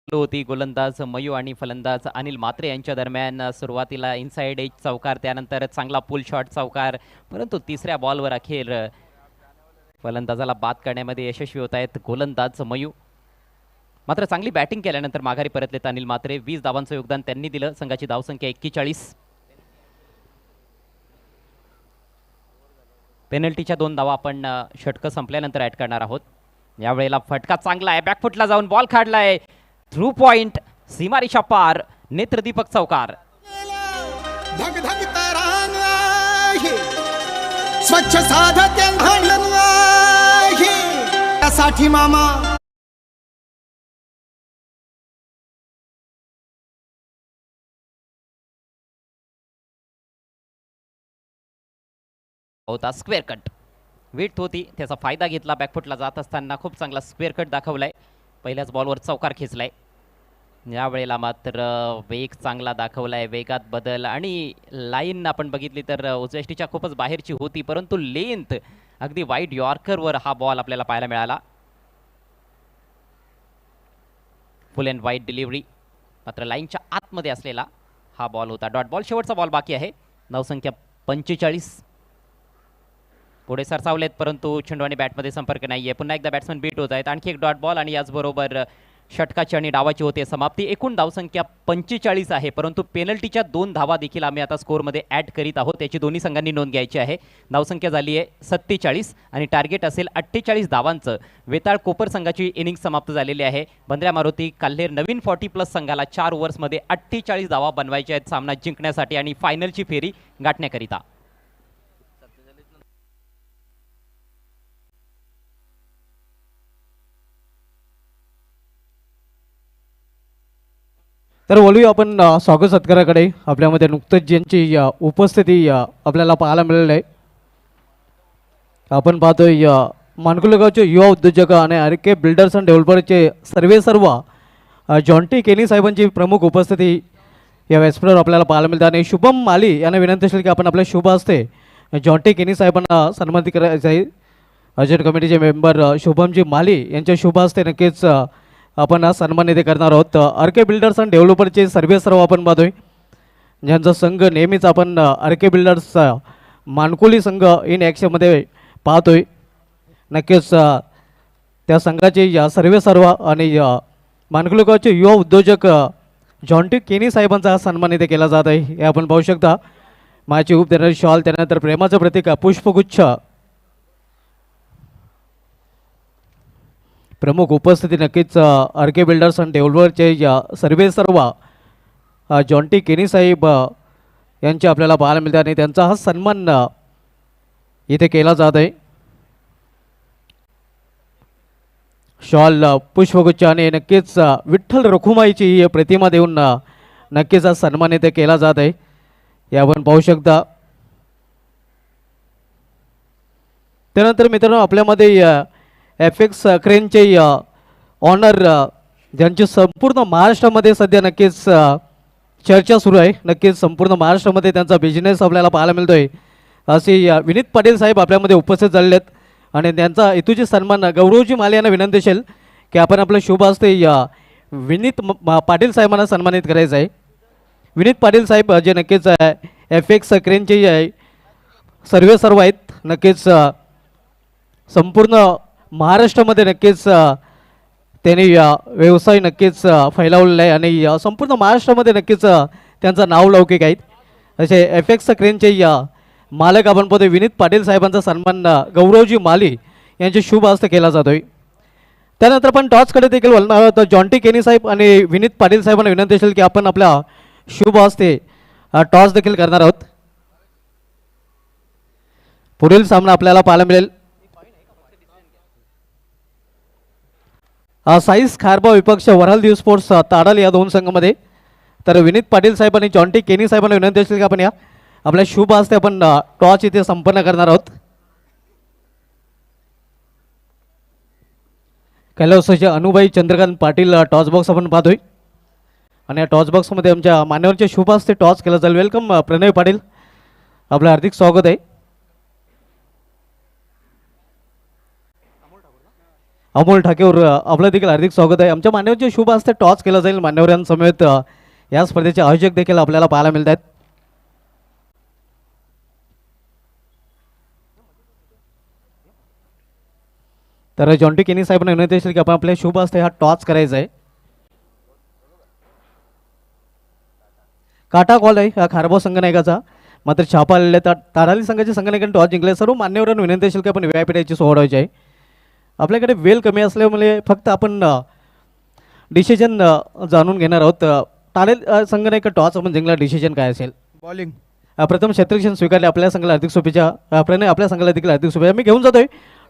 Speaker 1: होती. गोलंदाज मयू आणि फलंदाज अनिल म्हात्रे यांच्या दरम्यान. सुरुवातीला इनसाइड एज चौकार, त्यानंतर चांगला पुल शॉट चौकार, परंतु तिसऱ्या बॉलवर अखेर फलंदाजाला बाद करण्यामध्ये यशस्वी होत आहेत गोलंदाज मयू. मात्र चांगली बॅटिंग केल्यानंतर माघारी परतलेत अनिल म्हात्रे. 20 धावांचं योगदान त्यांनी दिलं. संघाची धावसंख्या 41. पेनल्टीच्या 2 धावा आपण षटकं संपल्यानंतर ऍड करणार आहोत. यावेळेला फटका चांगला आहे, बॅकफुटला जाऊन बॉल काढलाय. थ्रू पॉइंट, सीमारेषा पार, नेत्रदीपक चौकार.
Speaker 4: धगधग तरान आहे, स्वच्छ साधक आहे, त्यासाठी मामा
Speaker 1: होता स्क्वेअर कट. विड्थ होती, त्याचा फायदा घेतला. बॅकफुटला जात असताना खूप चांगला स्क्वेअर कट दाखवलाय. पहिल्याच बॉलवर चौकार खेचलाय. यावेळेला मात्र वेग चांगला दाखवलाय, वेगात बदल आणि लाईन आपण बघितली तर उजव्या खूपच बाहेरची होती, परंतु लेंथ अगदी वाईड यॉर्करवर हा बॉल आपल्याला पाहायला मिळाला. फुल अँड वाईड डिलिव्हरी, मात्र लाईनच्या आतमध्ये असलेला हा बॉल होता. Dot ball. शेवटचा बॉल बाकी आहे. धावसंख्या 45. पुढे सरसावलेत, परंतु चेंडू आणि बॅटमध्ये संपर्क नाहीये. पुन्हा एकदा बॅट्समन बीट होत आहेत. आणखी एक डॉट बॉल आणि याचबरोबर षटकाची आणि डावाची होते समाप्ती. एकूण धावसंख्या 45 आहे, परंतु पेनल्टीच्या 2 धावा देखील आम्ही आता स्कोअरमध्ये ॲड करीत आहोत. त्याची दोन्ही संघांनी नोंद घ्यायची आहे. धावसंख्या झाली आहे 47 आणि टार्गेट असेल 48 धावांचं. वेताळ कोपर संघाची इनिंग समाप्त झालेली आहे. बंद्रा मारुती काल्हेर नवीन 40+ संघाला 4 ओव्हर्समध्ये 48 धावा बनवायच्या आहेत सामना जिंकण्यासाठी आणि फायनलची फेरी गाठण्याकरिता.
Speaker 2: तर बोलूया आपण स्वागत सत्काराकडे. आपल्यामध्ये नुकतंच ज्यांची उपस्थिती आपल्याला पाहायला मिळाली आहे. आपण पाहतोय मानकुलेगावचे युवा उद्योजक आणि RK बिल्डर्स अँड डेव्हलपरचे सर्व जॉन्टी केनी साहेबांची प्रमुख उपस्थिती या व्यासपीठावर आपल्याला पाहायला मिळते. आणि शुभम माली यांना विनंती असेल की आपण आपल्या शुभ हस्ते जॉन्टी केनी साहेबांना सन्मानित करायचं आहे. अर्जंट कमिटीचे मेंबर शुभमजी माली यांच्या शुभ हस्ते नक्कीच आपण आज सन्मान इथे करणार आहोत. RK बिल्डर्स अँड डेव्हलपरचे सर्व आपण पाहतोय, ज्यांचा संघ नेहमीच आपण RK बिल्डर्स मानकुली संघ इन ॲक्शनमध्ये पाहतोय. नक्कीच त्या संघाचे सर्व आणि मानकुलेगावचे युवा उद्योजक जॉन्टी केनी साहेबांचा सन्मान इथे केला जात आहे. हे आपण पाहू शकता. माझी उप देणारी शॉल, त्यानंतर प्रेमाचं प्रतीक पुष्पगुच्छ, प्रमुख उपस्थिती नक्कीच आर के बिल्डर्स अँड डेव्हलपरचे सर्वे सर्व जॉन्टी केनी साहेब यांचे आपल्याला पाहायला मिळते आणि त्यांचा हा सन्मान इथे केला जात आहे. शॉल पुष्पगुच्छ आणि नक्कीच विठ्ठल रखुमाईची ही प्रतिमा देऊन नक्कीच हा सन्मान इथे केला जात आहे. हे आपण पाहू शकता. त्यानंतर मित्रांनो आपल्यामध्ये FX क्रेनचे ऑनर ज्यांची संपूर्ण महाराष्ट्रामध्ये सध्या नक्कीच चर्चा सुरू आहे. नक्कीच संपूर्ण महाराष्ट्रामध्ये त्यांचा बिझनेस आपल्याला पाहायला मिळतो आहे. असे विनीत पाटील साहेब आपल्यामध्ये उपस्थित झालेले आहेत आणि त्यांचा हेतूचे सन्मान गौरवजी माले यांना विनंती असेल की आपण आपलं शुभ हस्ते विनीत पाटील साहेबांना सन्मानित करायचं आहे. विनीत पाटील साहेब जे नक्कीच FX क्रेनचे सर्वे सर्व आहेत. नक्कीच संपूर्ण महाराष्ट्रामध्ये नक्कीच त्यांनी व्यवसाय नक्कीच फैलावलेला आहे आणि संपूर्ण महाराष्ट्रामध्ये नक्कीच त्यांचं नाव लौकिक आहेत. असे FX क्रेनचे मालक आपण पदे विनीत पाटील साहेबांचा सन्मान गौरवजी माली यांचे शुभ हस्ते केला जातोय. त्यानंतर आपण टॉसकडे देखील वळणार आहोत. जॉन्टी केनी साहेब आणि विनीत पाटील साहेबांना विनंती असेल की आपण आपल्या शुभ हस्ते टॉस देखील करणार आहोत. पुढील सामना आपल्याला पाहायला मिळेल साईस खारबा विपक्ष वराल दिव स्पोर्ट्स ताडाल या दोन संघामध्ये. तर विनीत पाटील साहेब आणि जॉन्टी केनी साहेबांना विनंती असेल की आपण या आपल्या शुभ हस्ते आपण टॉस इथे संपन्न करणार आहोत. कैलासचे अनुबाई चंद्रकांत पाटील टॉस बॉक्स आपण पाहतोय आणि या टॉस बॉक्समध्ये आमच्या मान्यवरच्या शुभ हस्ते टॉस केला जाईल. वेलकम प्रणय पाटील, आपलं हार्दिक स्वागत आहे. अमोल ठाकेवर आपलं देखील हार्दिक स्वागत आहे. आमच्या मान्यवरच्या शुभ हस्ते टॉस केला जाईल. मान्यवरांसमवेत या स्पर्धेचे आयोजक देखील आपल्याला पाहायला मिळत आहेत. तर जॉन्टी केनी साहेबांना विनंती असेल की आपण आपल्या शुभ हस्ते हा टॉस करायचा आहे. काटा कॉल आहे हा खारबाव संघनायकाचा, मात्र छापा आलेल्या ताडाली संघाच्या संघनायकाने टॉस जिंकले. सर्व मान्यवरांना विनंती असेल की आपण व्यापीठाची सोडवायची आहे. आपल्याकडे वेळ कमी असल्यामुळे फक्त आपण डिसिजन जाणून घेणार आहोत. ताडेल संघनायक टॉस आपण जिंकला, डिसिजन काय असेल?
Speaker 4: बॉलिंग.
Speaker 2: प्रथम क्षेत्ररक्षण स्वीकारले. आपल्या संघाला हार्दिक शुभेच्छा. प्रणय आपल्या संघाला देखील हार्दिक शुभेच्छा. मी घेऊन जातोय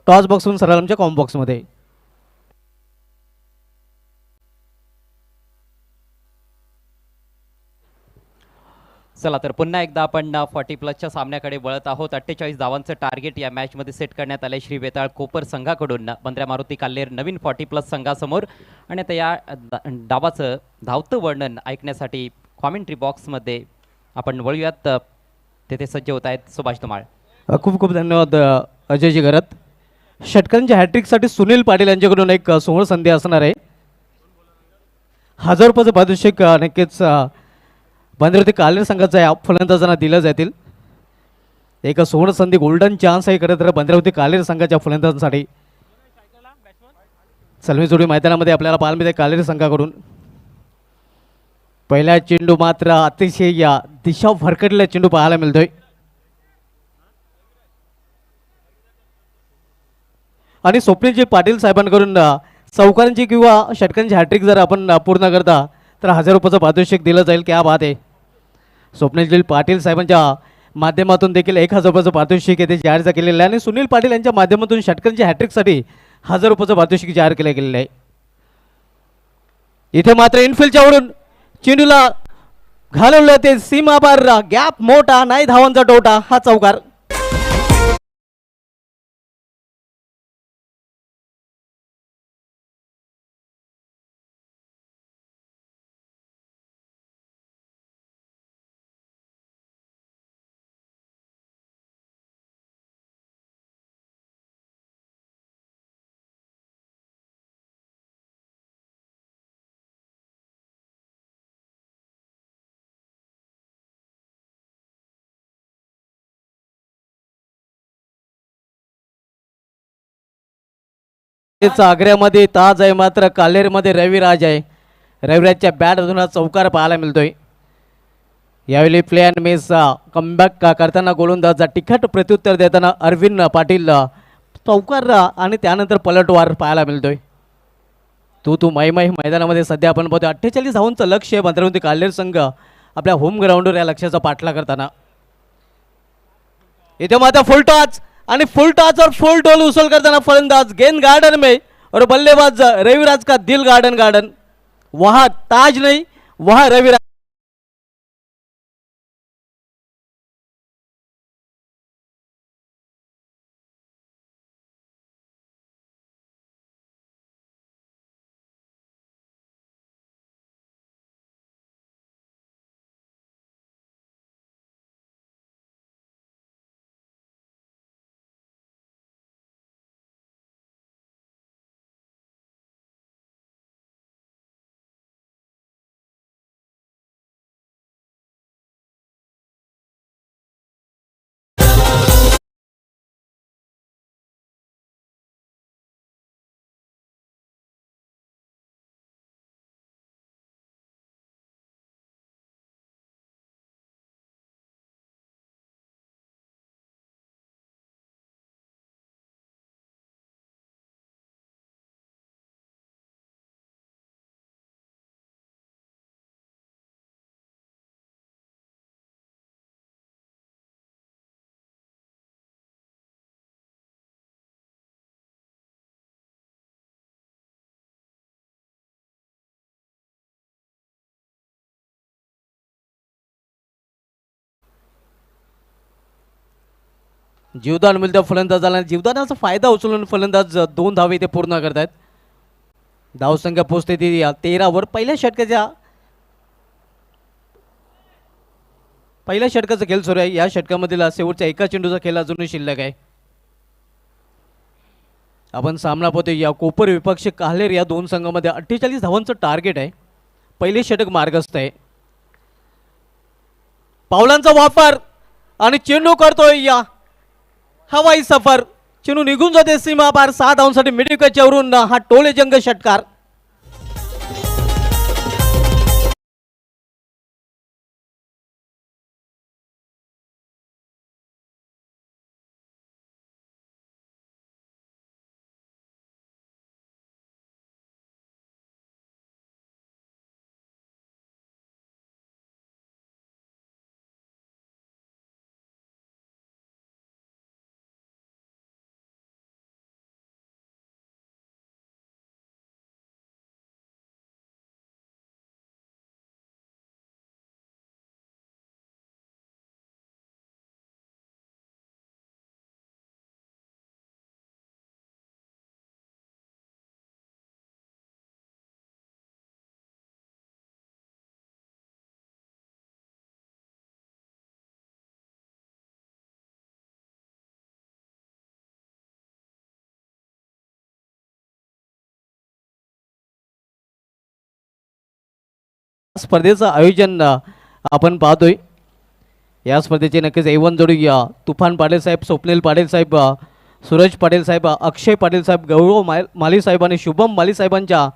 Speaker 2: टॉस बॉक्सवरून सरळ आमच्या कॉम बॉक्समध्ये.
Speaker 1: चला तर पुन्हा एकदा आपण 40+ सामन्याकडे वळत आहोत. 48 धावांचं टार्गेट या मॅचमध्ये सेट करण्यात आले श्री वेताळ कोपर संघाकडून. बंद्र्या मारुती काल्हेर नवीन 40+ संघासमोर. आणि आता या डावाचं धावतं वर्णन ऐकण्यासाठी कॉमेंट्री बॉक्समध्ये आपण वळूयात. तेथे सज्ज होत आहेत सुभाष धुमाळ.
Speaker 2: खूप खूप धन्यवाद अजयजी घरात. षटकांच्या हॅट्रिकसाठी सुनील पाटील यांच्याकडून एक सोहळ संधी असणार आहे. 1000 रुपयाचं पारितोषिक नक्कीच बंद्रावती काल्हेर संघाचा या फलंदाजांना दिलं जातील. एक सुवर्ण संधी गोल्डन चान्स आहे खरं तर बंद्रावती काल्हेर संघाच्या फलंदाजांसाठी. सलमी जोडी मैदानामध्ये आपल्याला पाहायला मिळते काल्हेर संघाकडून. पहिला चेंडू मात्र अतिशय दिशा भरकटलेला चेंडू पाहायला मिळतोय. आणि स्वप्नीलजी पाटील साहेबांकडून चौकारांची किंवा षटकांची हॅट्रिक जर आपण पूर्ण करता तर 1000 रुपयाचं पारितोषिक दिलं जाईल. क्या बात आहे. स्वप्नीलजी पाटील साहेबांच्या माध्यमातून देखील 1000 रुपयाचं पारितोषिक येथे जाहीर केलेलं आहे आणि सुनील पाटील यांच्या माध्यमातून षटकांच्या हॅट्रिकसाठी 1000 रुपयाचं पारितोषिक जाहीर केलं गेलेलं आहे. इथे मात्र इनफिल्डच्या वरून चेंडूला घालवलं ते सीमापार, गॅप मोठा, नाही धावांचा टोटा. हा चौकार. आग्र्यामध्ये ताज आहे मात्र काल्हेरमध्ये रविराज आहे. रविराजच्या बॅट अजून चौकार पाहायला मिळतोय. यावेळी प्ले अँड मेस कमबॅक करताना गोलंदाजा तिखट प्रत्युत्तर देताना अरविंद पाटील चौकार आणि त्यानंतर पलटवार पाहायला मिळतोय. तू माई मैदानामध्ये सध्या आपण पाहतो 48 धावांचं लक्ष आहे भद्रावती काल्हेर संघ आपल्या होम ग्राउंडवर या लक्ष्याचा पाठला करताना. इथे मात्र फुल टॉच आणि फुल टॉच और फुल टोल उचल करताना फलंदाज गेंद गार्डन में और बल्लेबाज रविराज का दिल गार्डन वहां ताज नहीं वहां रविराज. जीवदान मिळतं फलंदाजाला जीवदानाचा फायदा उचलून फलंदाज 2 धावे इथे पूर्ण करतायत. धावसंख्या पोहोचते ती 13 पहिल्या षटकाचा खेळ सुरू आहे. या षटकामधील शेवटच्या एका चेंडूचा खेळ अजूनही शिल्लक आहे. आपण सामना पाहतो या कोपर विपक्ष काल्हेर या दोन संघामध्ये 48 धावांचं टार्गेट आहे. पहिले षटक मार्गस्थ आहे. पावलांचा वापर आणि चेंडू करतोय या हवाई सफर. चेंडू निघून जाते सीमा पार 6 धावांसाठी मिडविकेटच्या वरून हा टोले जंग षटकार. स्पर्धेचं आयोजन आपण पाहतोय. या स्पर्धेचे नक्कीच A1 जोडी तुफान पाटील साहेब, स्वप्नील पाटील साहेब, सूरज पाटील साहेब, अक्षय पाटील साहेब, गौरव माली साहेब आणि शुभम माली साहेबांच्या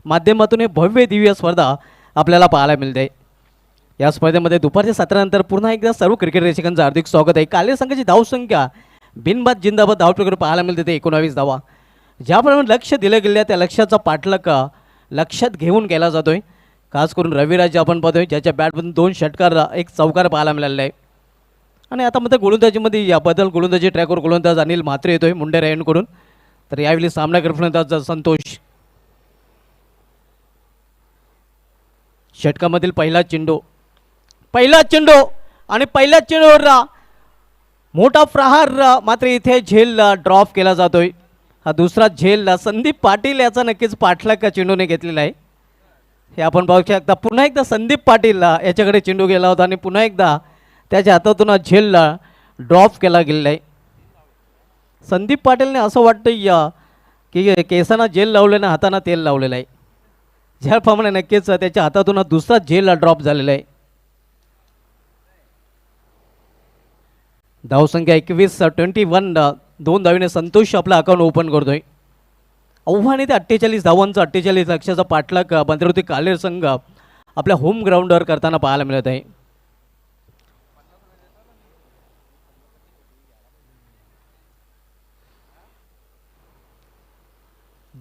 Speaker 2: माध्यमातून हे भव्य दिव्य स्पर्धा आपल्याला पाहायला मिळते. या स्पर्धेमध्ये दुपारच्या 17 नंतर पुन्हा एकदा सर्व क्रिकेट रसिकांचं हार्दिक स्वागत आहे. काल्हेर संघाची धावसंख्या बिनबाद जिंदाबाद धावप्रकारे पाहायला मिळते ते 19 धावा. ज्याप्रमाणे लक्ष दिलं गेलं त्या लक्ष्याचा पाठलाग लक्षात घेऊन केला जातोय. खास करून रविराज आपण पाहतोय ज्याच्या बॅटमधून 2 षटकार एक चौकार पाहायला मिळालेला आहे. आणि आता मध्ये गोलंदाजीमध्ये याबद्दल गोलंदाजी ट्रॅकवर गोलंदाज अनिल म्हात्रे येतोय मुंडे रायनकडून. तर यावेळी सामना फलंदाज संतोष. षटकामधील पहिला चेंडू आणि पहिल्या चेंडूवर मोठा प्रहार मात्र इथे झेल ड्रॉप केला जातोय. हा दुसरा झेल संदीप पाटील याचा नक्कीच पाठलाग चेंडूने घेतलेला आहे. हे आपण पाहू शकता. पुन्हा एकदा संदीप पाटील याच्याकडे चेंडू गेला होता आणि पुन्हा एकदा त्याच्या हातातून झेल ड्रॉप केला गेलेला आहे. संदीप पाटीलने असं वाटतं की केसांना जेल लावलेलं आहे, हातांना तेल लावलेलं आहे. ज्याप्रमाणे नक्कीच त्याच्या हातातून दुसरा झेल ड्रॉप झालेला आहे. धावसंख्या 21 2 धावीने संतोष आपला अकाउंट ओपन करतोय. आव्हाने ते 48 धावांचा 48 लक्षाचा पाठलाग भद्रावती काल्हेर संघ आपल्या होम ग्राउंडवर करताना पाहायला मिळत आहे.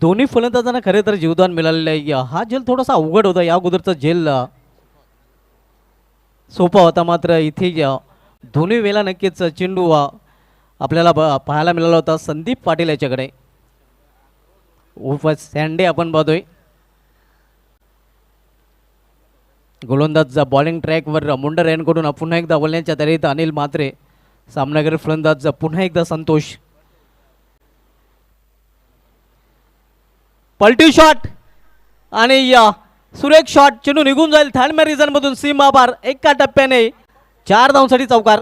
Speaker 2: दोन्ही फलंदाजांना खरे तर जीवदान मिळालेलं आहे. हा झेल थोडासा अवघड होता. या अगोदरचा झेल सोपा होता, मात्र इथे दोन्ही वेळेला नक्कीच चेंडू आपल्याला पाहायला मिळाला होता संदीप पाटील याच्याकडे. उर्फ सँडे आपण पाहतोय. गोलंदाज बॉलिंग ट्रॅकवर मुंडर यांकडून पुन्हा एकदा बोलण्याच्या तयारीत अनिल म्हात्रे. सामनागर फलंदाज पुन्हा एकदा संतोष. पलटी शॉट आणि सुरेख शॉट. चेंडू निघून जाईल थर्ड रिझन मधून सीमा पार. एका टप्प्याने 4 धावांसाठी चौकार.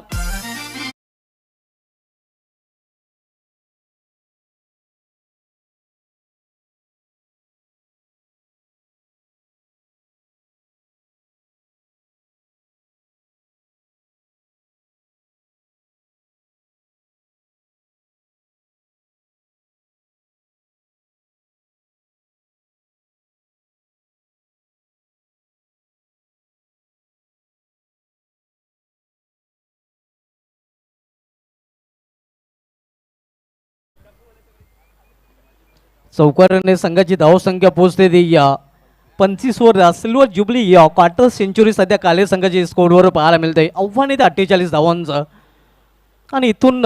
Speaker 2: चौकाराने संघाची धावसंख्या पोहोचते ती 25 वर. सिल्वर जुबली क्वार्टर सेंचुरी सध्या काले संघाची स्कोरवर पाहायला मिळते. आव्हान आहे 48 धावांचं आणि इथून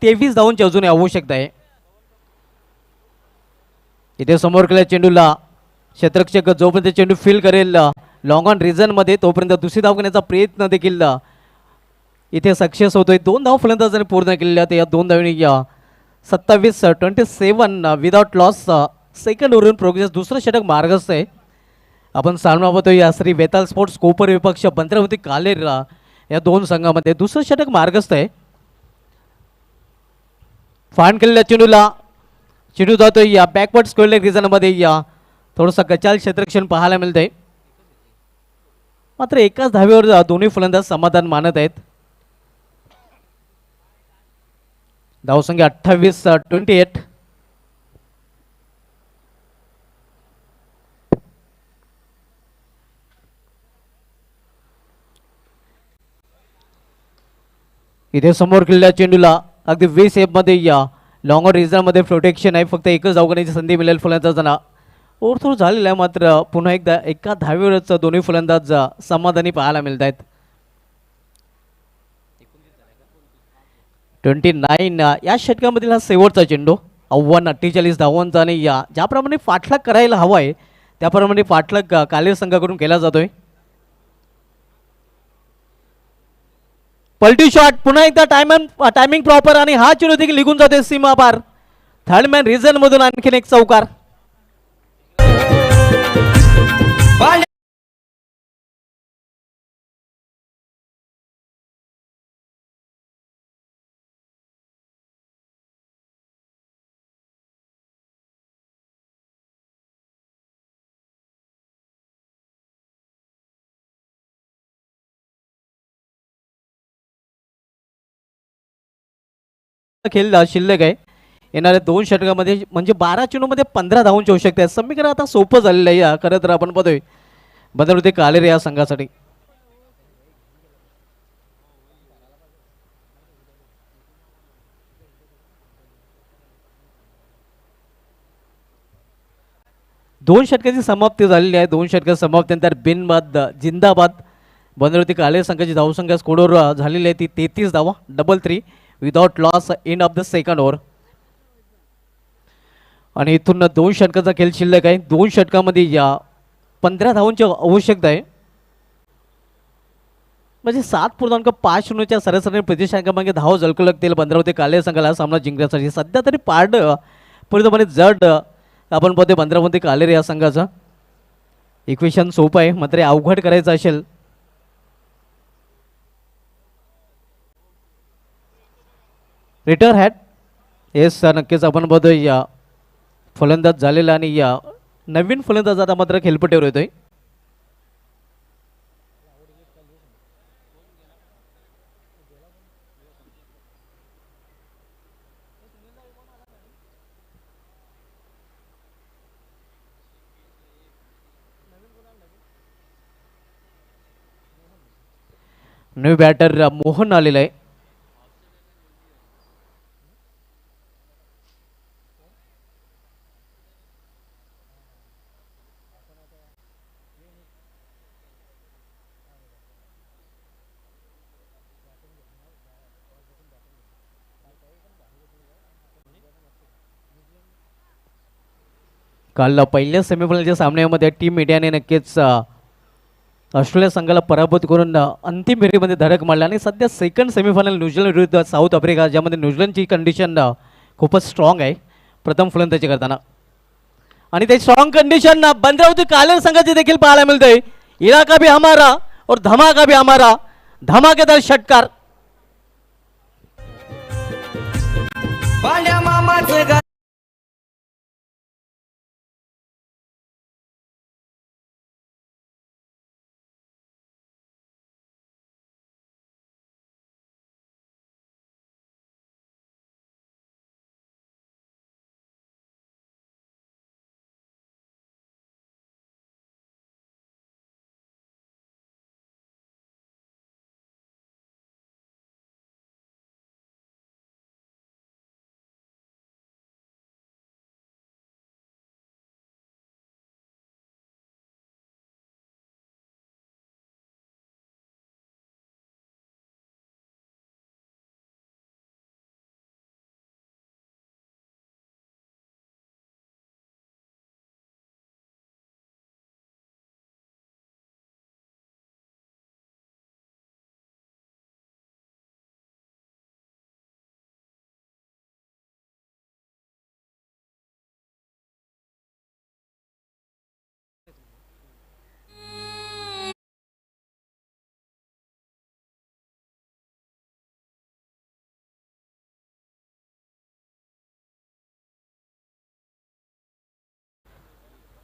Speaker 2: 23 धावांची अजूनही आवश्यकता आहे. इथे समोर केल्या चेंडूला क्षेत्ररक्षक जोपर्यंत चेंडू फील करेल लॉंग ऑन रिझनमध्ये तोपर्यंत दुसरी धाव घेण्याचा प्रयत्न देखील इथे सक्सेस होतोय. 2 धाव फलंदाजांनी पूर्ण केलेल्या. या 2 धावांनी 27 विदाउट लॉस सेकंड ओव्हरवरून प्रोग्रेस. दुसरं षटक मार्गस्थ आहे. आपण सामना पाहतोय या श्री वेताल स्पोर्ट्स कोपर विपक्ष बंद्रावती कालेर या 2 संघामध्ये. दुसरं षटक मार्गस्थ आहे. फान केलेल्या चेंडूला चेंडू जातोय या बॅकवर्ड स्क्वेअर लेग रिझनमध्ये. थोडंसं कचाल क्षेत्ररक्षण पाहायला मिळतंय. मात्र एकाच धावेवर दोन्ही फलंदाज समाधान मानत आहेत. धावसंख्या 28. इथे समोर केलेल्या चेंडूला अगदी 20 मध्ये लॉंग ऑन रिझनमध्ये प्रोटेक्शन आहे. फक्त एकच धाव घेण्याची संधी मिळेल फलंदाजांना. ओव्हरथ्रो झालेला आहे, मात्र पुन्हा एकदा एका धावेवरच दोन्ही फलंदाज समाधानी पाहायला मिळत आहेत. 29 या षटकामधील हा शेवटचा चेंडू. आव्हान 48 धावांचा आणि ज्याप्रमाणे पाठलाग करायला हवा आहे त्याप्रमाणे पाठलाग कालेर संघाकडून केला जातोय. पलटी शॉट पुन्हा एकदा टायमिंग प्रॉपर आणि हा चेंडू देखील निघून जाते सीमा पार. थर्ड मॅन रिझन मधून आणखीन एक चौकार. खेळ शिल्लक आहे. येणाऱ्या 2 षटकामध्ये म्हणजे 12 चेंडूमध्ये 15 धावांची आवश्यकता आहे. समीकरण आता सोपं झालेलं आहे. खरं तर आपण पाहतोय बदलते कालेर या संघासाठी. दोन षटकाची समाप्ती झालेली आहे. 2 षटक समाप्तीनंतर बिनबाद जिंदाबाद बंदरवती कालेर संघाची धावसंख्या स्कोरवर झालेली आहे ती 33 धावा. 3 without loss end of the second over. आणि इथून 2 षटकाचा खेळ शिल्लक आहे. 2 षटकामध्ये 15 धावांची आवश्यकता आहे. म्हणजे 7.5 सरासरी प्रतिशंकामागे धाव झळकू लागतील बंदरावती कालेर संघाला सामना जिंकण्यासाठी. सध्या तरी पारड पूर्णपणे जड आपण पाहतोय बंदरावती कालेर या संघाचा. इक्वेशन सोपं आहे, मात्र अवघड करायचं असेल रिटर हॅट येस नक्कीच आपण बघतोय फलंदाज झालेला आणि नवीन फलंदाज आता मात्र खेळपट्टीवर येतोय. न्यू बॅटर मोहन आलेला आहे. काल पहिल्या सेमीफायनलच्या सामन्यामध्ये टीम इंडियाने नक्कीच ऑस्ट्रेलिया संघाला पराभूत करून अंतिम फेरीमध्ये धडक मारली आणि सध्या सेकंड सेमीफायनल न्यूझीलंड विरुद्ध साऊथ आफ्रिका, ज्यामध्ये न्यूझीलंडची कंडिशन खूपच स्ट्रॉंग आहे प्रथम फलंदाजी करताना, आणि ते स्ट्रॉंग कंडिशन भद्रावती कालेर संघाची देखील पाहायला मिळते. इलाका भी हमारा और धमाका भी हमारा, धमाकेदार षटकार.
Speaker 3: पांड्या मामाचं घर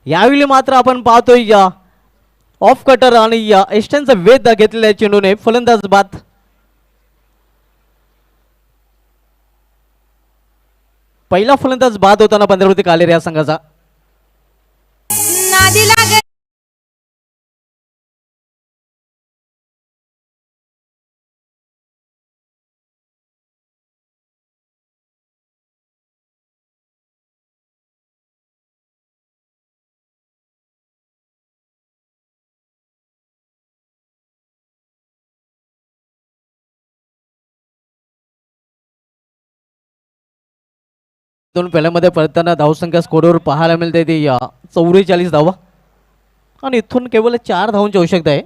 Speaker 2: यावेळी मात्र आपण पाहतोय ऑफ कटर आणि एस्टनचा वेध घेतलेल्या चेंडूने फलंदाज बाद. पहिला फलंदाज बाद होताना भद्रावती कालेर या संघाचा.
Speaker 5: नादी लागत
Speaker 2: दोन पहिल्यामध्ये परतताना धावसंख्या स्कोरवर पाहायला मिळते ती 44 धावा, आणि इथून केवळ 4 धावांची आवश्यकता आहे.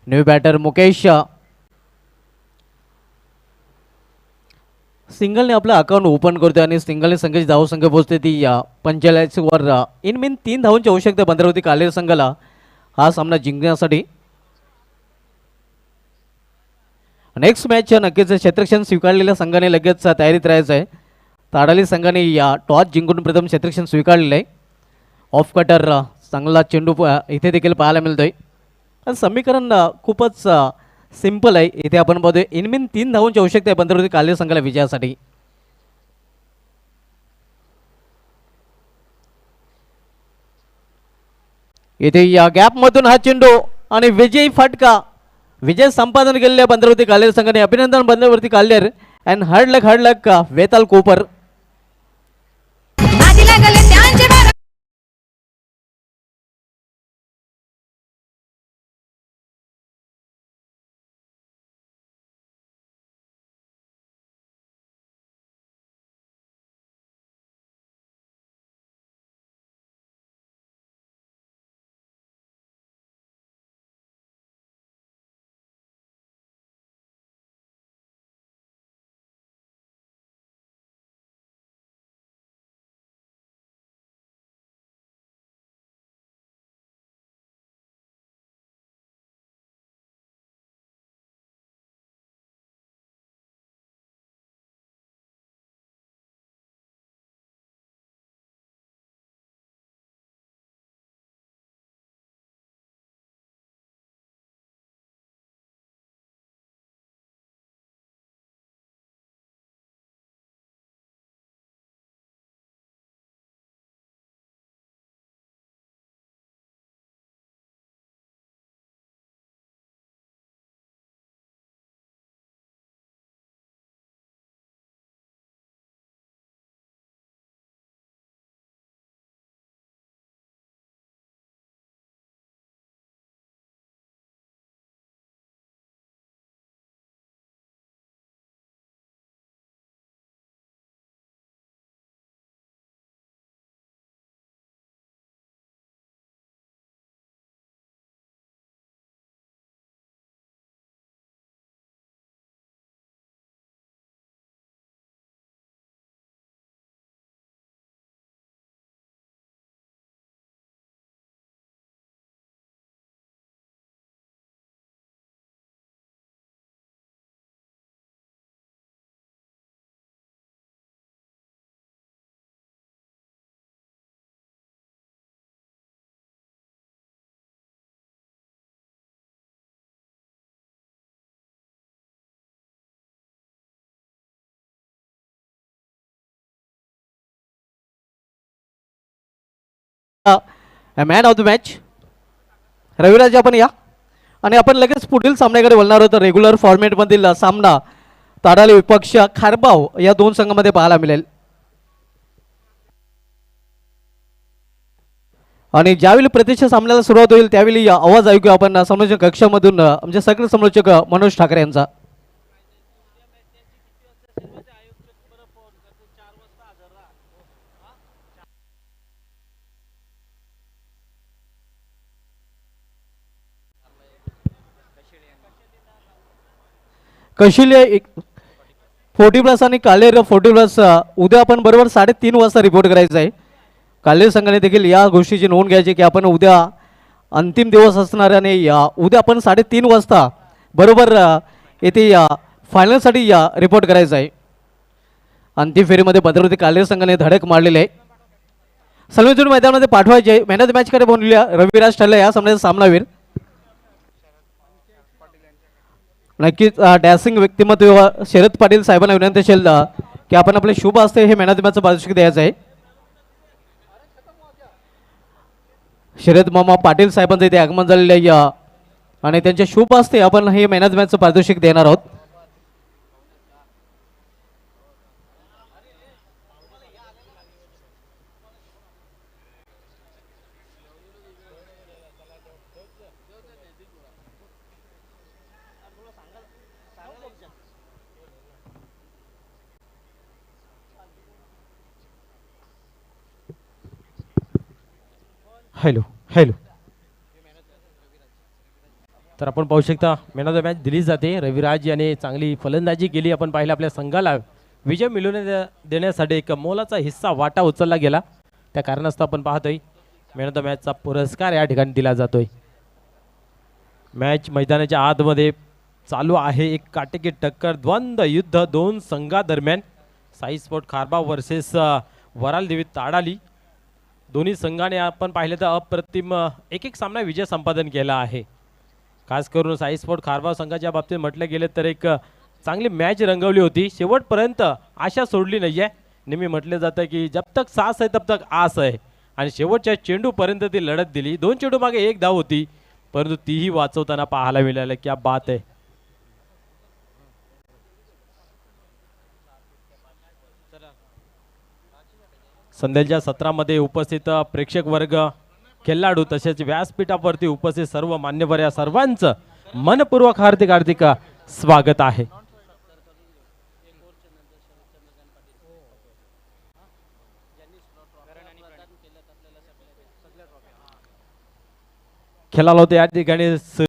Speaker 2: न्यू बॅटर मुकेश सिंगलने आपलं अकाउंट ओपन करतोय आणि सिंगलने संघाची धावसंख्या पोहोचते ती 45 वर. इन मीन 3 धावांची आवश्यकता भद्रावती कालेर संघाला हा सामना जिंकण्यासाठी. नेक्स्ट मॅच नक्कीच क्षेत्ररक्षण स्वीकारलेल्या संघाने लगेच तयारीत राहायचं आहे. ताडाली संघाने टॉस जिंकून प्रथम क्षेत्ररक्षण स्वीकारलेलं आहे. ऑफ कटर चांगला चेंडू इथे देखील पाहायला मिळतोय. समीकरण खूपच सिंपल आहे. इथे आपण बघतोय इनमीन 3 धावांची आवश्यकता आहे भद्रावती कालेर संघाला विजयासाठी. इथे या गॅपमधून हा चेंडू आणि विजयी फटका, विजय संपादन केलेल्या भद्रावती कालेर संघाने. अभिनंदन भद्रावती कालेर अँड हार्ड लक वेताल कोपर.
Speaker 5: नादी लागले त्यांचे
Speaker 2: man of the match Raviraj आपण या आणि आपण लगेच पुढील सामन्याकडे बोलणार आहोत. रेग्युलर फॉर्मॅटमधील सामना ताडाली विपक्ष खारबाव या दोन संघामध्ये पाहायला मिळेल. आणि ज्यावेळी प्रत्यक्ष सामन्याला सुरुवात होईल त्यावेळी आवाज ऐकूया आपण संयोजन कक्षामधून आमचे सक्रिय समालोचक मनोज ठाकरे यांचा. कौशल्य 40+ आणि कालेर 40+ उद्या आपण बरोबर 3:30 वाजता रिपोर्ट करायचं आहे. कालेर संघाने देखील या गोष्टीची नोंद घ्यायची की आपण उद्या अंतिम दिवस असणार आणि उद्या आपण 3:30 वाजता बरोबर येथे फायनलसाठी रिपोर्ट करायचं आहे. अंतिम फेरीमध्ये भद्रावती कालेर संघाने धडक मारलेले आहे. संयोजन मैदानामध्ये पाठवायचे मॅन ऑफ द मॅचकडे बोलूया. रविराज ठरला या सामन्याचा सामनावीर. नक्कीच डॅसिंग व्यक्तिमत्व शरद पाटील साहेबांना विनंती असेल की आपण आपले शुभ असते हे मॅन ऑफ द मॅचचं पारितोषिक द्यायचं आहे. शरद मामा पाटील साहेबांचं इथे आगमन झालेलं आहे आणि त्यांच्या शुभ असते आपण हे मॅन ऑफ द मॅचचं पारितोषिक देणार आहोत.
Speaker 5: Hello hello. तर आपण पाहू शकता मॅन ऑफ द मॅच दिली जाते. रविराज याने चांगली फलंदाजी केली. आपण पाहिलं आपल्या संघाला विजय मिळवून देण्यासाठी एक मोलाचा हिस्सा वाटा उचलला गेला. त्या कारणास्तव आपण पाहतोय मॅन ऑफ द मॅचचा पुरस्कार या ठिकाणी दिला जातोय. मॅच मैदानाच्या आतमध्ये चालू आहे. एक काटेकी टक्कर द्वंद्व युद्ध दोन संघादरम्यान. साई स्पोर्ट खारबाव वर्सेस वराल देवी ताडाली. दोन्ही संघाने आपण पाहिलं तर अप्रतिम एक सामना विजय संपादन केला आहे. खास करून साई स्पोर्ट खारबाव संघाच्या बाबतीत म्हटलं गेलं तर एक चांगली मॅच रंगवली होती. शेवटपर्यंत आशा सोडली नाही आहे. नेहमी म्हटलं जातं की जब तक सास आहे तब तक आस आहे आणि शेवटच्या चेंडूपर्यंत ती लढत दिली. 2 चेंडू मागे 1 धाव होती परंतु तीही वाचवताना पाहायला मिळालं. क्या बात आहे. संध्याच्या सत्रामध्ये उपस्थित प्रेक्षक वर्ग खेळाडू तसेच व्यासपीठावरती उपस्थित सर्व मान्यवर या सर्वांचं मनपूर्वक हार्दिक हार्दिक स्वागत आहे. खेळाला होते या ठिकाणी